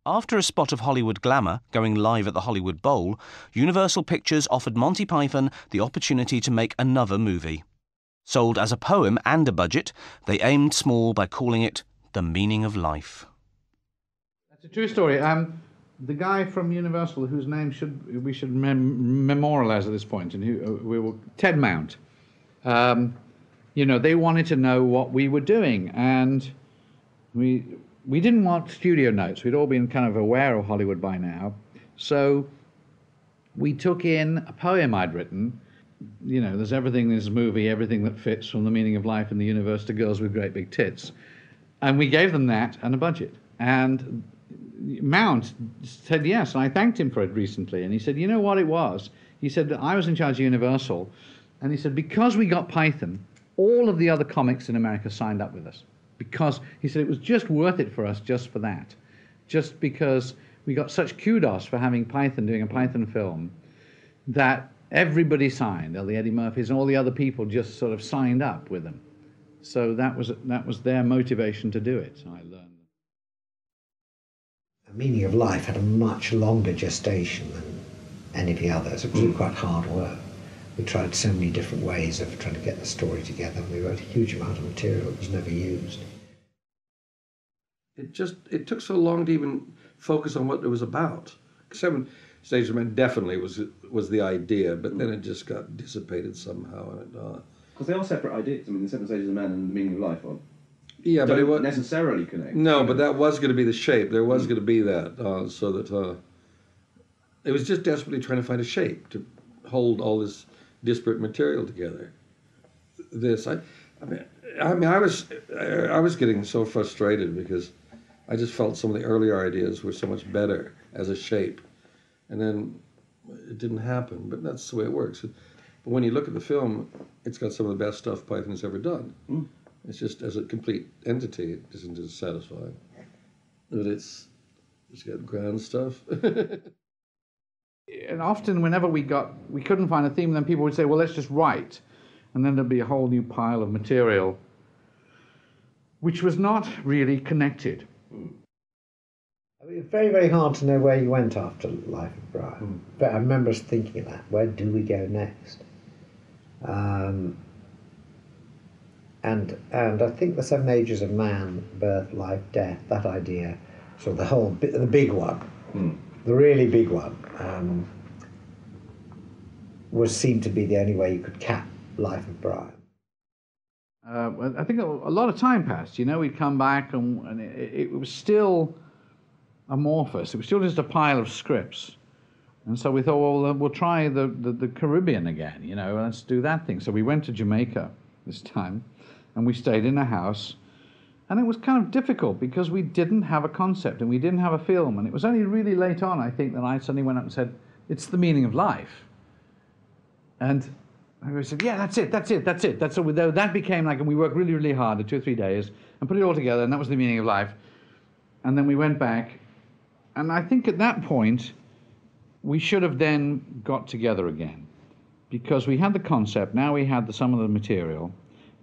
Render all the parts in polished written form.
After a spot of Hollywood glamour going live at the Hollywood Bowl, Universal Pictures offered Monty Python the opportunity to make another movie. Sold as a poem and a budget, they aimed small by calling it The Meaning of Life. That's a true story. The guy from Universal, whose name we should memorialize at this point, and who Ted Mount. They wanted to know what we were doing, and we didn't want studio notes. We'd all been kind of aware of Hollywood by now, so we took in a poem I'd written. There's everything in this movie, everything that fits from the meaning of life in the universe to girls with great big tits, and we gave them that and a budget. And Mount said yes, and I thanked him for it recently, and he said, you know what it was? He said, I was in charge of Universal, and he said, because we got Python, all of the other comics in America signed up with us. Because, he said, it was just worth it for us just for that. Just because we got such kudos for having Python, doing a Python film, that everybody signed, all the Eddie Murphys and all the other people just sort of signed up with them. So that was their motivation to do it, I learned. The Meaning of Life had a much longer gestation than any of the others. It was quite hard work. We tried so many different ways of trying to get the story together. We wrote a huge amount of material that was never used. It took so long to even focus on what it was about. 7 Stages of Men definitely was the idea, but then it just got dissipated somehow. Because they are separate ideas. I mean, the 7 Stages of Men and the Meaning of Life are. Yeah, but it wasn't necessarily connect. No, but that was going to be the shape. There was going to be that, so that it was just desperately trying to find a shape to hold all this disparate material together. I was getting so frustrated because I just felt some of the earlier ideas were so much better as a shape, and then it didn't happen. But that's the way it works. But when you look at the film, it's got some of the best stuff Python's ever done. It's just, as a complete entity, it isn't as satisfying. But it's got grand stuff. And often, whenever we couldn't find a theme, then people would say, well, let's just write. And then there'd be a whole new pile of material, which was not really connected. I mean, it's very, very hard to know where you went after Life of Brian. But I remember us thinking that, where do we go next? And I think the 7 Ages of Man, birth, life, death, that idea, so the big one, the really big one, seemed to be the only way you could cap Life of Brian. I think a lot of time passed. We'd come back and it was still amorphous. It was still just a pile of scripts. And so we thought, well, we'll try the Caribbean again, let's do that thing. So we went to Jamaica this time, and we stayed in a house, and it was kind of difficult because we didn't have a concept and we didn't have a film, and it was only really late on, I think, that I suddenly went up and said, it's the meaning of life. And I said, yeah, that's it. So that became like, and we worked really, really hard, 2 or 3 days, and put it all together, and that was the meaning of life. And then we went back, and I think at that point, we should have then got together again, because we had the concept, now we had some of the material,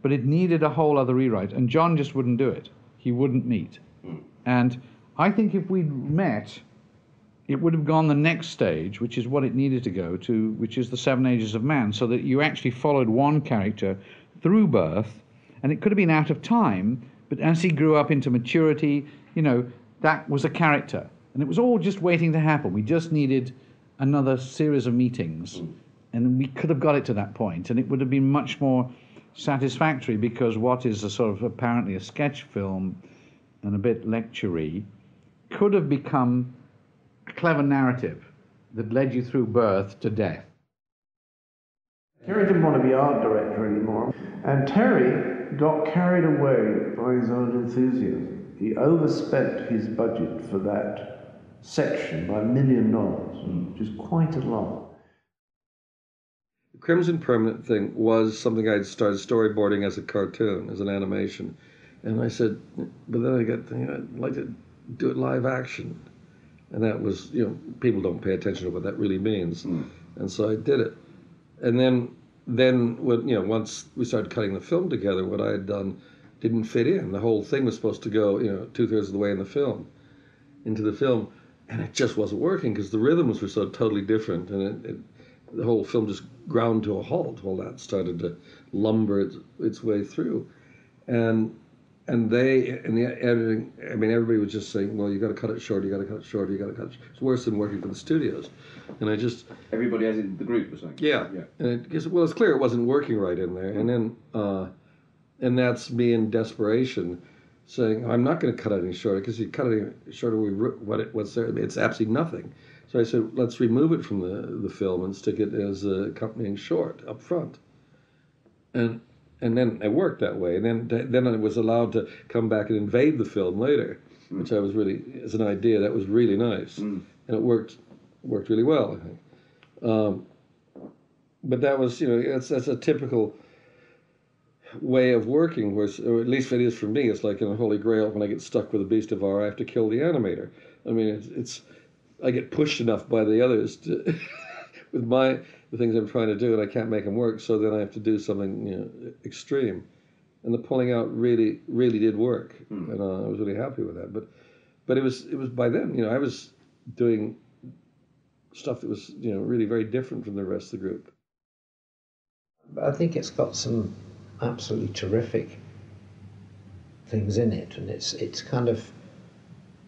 but it needed a whole other rewrite, and John just wouldn't do it. He wouldn't meet. And I think if we'd met, it would have gone the next stage, which is what it needed to go to, which is the 7 Ages of Man, so that you actually followed one character through birth, and it could have been out of time, but as he grew up into maturity, that was a character. And it was all just waiting to happen. We just needed another series of meetings, and we could have got it to that point, and it would have been much more satisfactory, because what is a sort of apparently a sketch film and a bit lecture-y could have become a clever narrative that led you through birth to death. Terry didn't want to be art director anymore, and Terry got carried away by his own enthusiasm. He overspent his budget for that section by $1 million, which is quite a lot. The Crimson Permanent thing was something I'd started storyboarding as a cartoon, as an animation. And I said, but then I got thinking, I'd like to do it live action. And that was, people don't pay attention to what that really means. And so I did it. And then when, once we started cutting the film together, what I had done didn't fit in. The whole thing was supposed to go, 2/3 of the way in the film. into the film, and it just wasn't working because the rhythms were so totally different, and the whole film just ground to a halt while that started to lumber its way through. And they, in the editing, I mean, everybody was just saying, well, you got to cut it short, you got to cut it short, you got to cut it short. It's worse than working for the studios. And I just... Everybody as in the group was saying? Yeah. And it's clear it wasn't working right in there. And then, and that's me in desperation saying, I'm not going to cut it any shorter, because if you cut it any shorter, what's there? It's absolutely nothing. So I said, let's remove it from the film and stick it as accompanying short up front. And then it worked that way. And then I was allowed to come back and invade the film later, which I was really, as an idea, that was really nice. And it worked really well, I think. But that was, that's a typical way of working, or at least it is for me. It's like in a Holy Grail, when I get stuck with a Beast of War, I have to kill the animator. I mean, I get pushed enough by the others with the things I'm trying to do, and I can't make them work, so then I have to do something extreme. And the pulling out really, really did work, and I was really happy with that. But it was by then, I was doing stuff that was really very different from the rest of the group. But I think it's got some absolutely terrific things in it, and it's kind of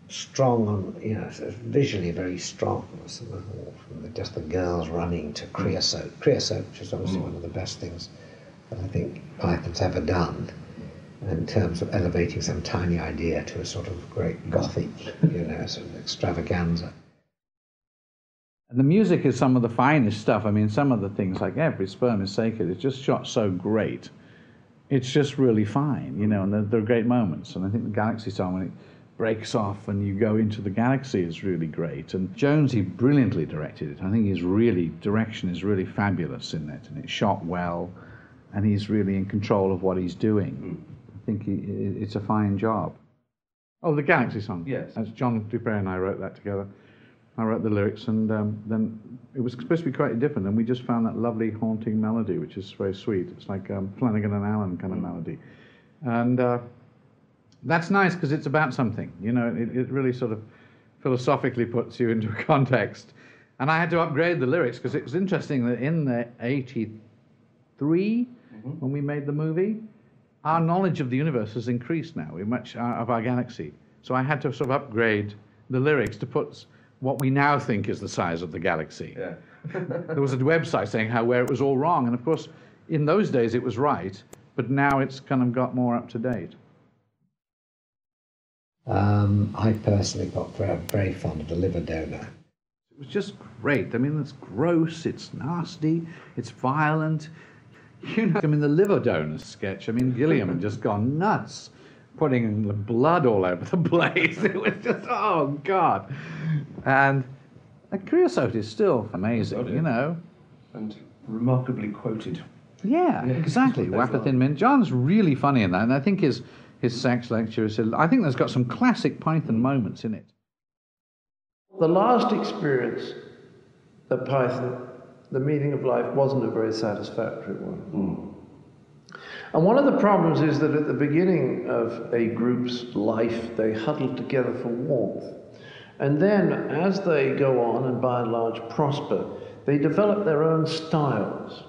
strong on, it's visually very strong. From just the girls running to creosote, which is obviously one of the best things that I think Python's ever done in terms of elevating some tiny idea to a sort of great gothic, sort of extravaganza. And the music is some of the finest stuff. I mean, some of the things like Every Sperm is Sacred, it's just shot so great. It's just really fine, and there are great moments. And I think the Galaxy song, when it breaks off and you go into the galaxy, is really great. And Jonesy brilliantly directed it. I think his direction is really fabulous in it, and it's shot well, and he's really in control of what he's doing. I think it's a fine job. Oh, the Galaxy song. Yes. That's John Dupre and I wrote that together. I wrote the lyrics, and then it was supposed to be quite different, and we just found that lovely haunting melody, which is very sweet. It's like Flanagan and Allen kind of melody. And that's nice because it's about something, it really sort of philosophically puts you into a context. And I had to upgrade the lyrics because it was interesting that in the 83, when we made the movie, our knowledge of the universe has increased now, of our galaxy. So I had to sort of upgrade the lyrics to put what we now think is the size of the galaxy. Yeah. There was a website saying where it was all wrong, and of course, in those days it was right, but now it's kind of got more up to date. I personally got very, very fond of the liver donor. It was just great. I mean, it's gross, it's nasty, it's violent. The liver donor sketch, Gilliam had just gone nuts, putting the blood all over the place. It was just, oh, God. And creosote is still amazing, And remarkably quoted. Yeah, exactly. Wapper Thin Mint. John's really funny in that, and I think his sex lecture I think there's got some classic Python moments in it. The last experience at Python, the meaning of life, wasn't a very satisfactory one. And one of the problems is that at the beginning of a group's life, they huddle together for warmth. And then, as they go on and by and large prosper, they develop their own styles.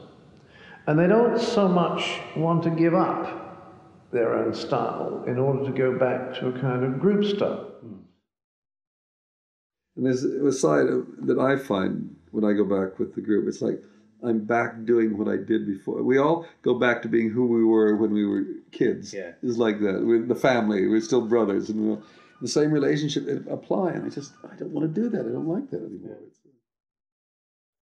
And they don't so much want to give up their own style in order to go back to a kind of group style. And there's a side that I find when I go back with the group, it's like I'm back doing what I did before. We all go back to being who we were when we were kids. Yeah. It's like that. We're the family. We're still brothers, and the same relationship apply. And I don't want to do that. I don't like that anymore.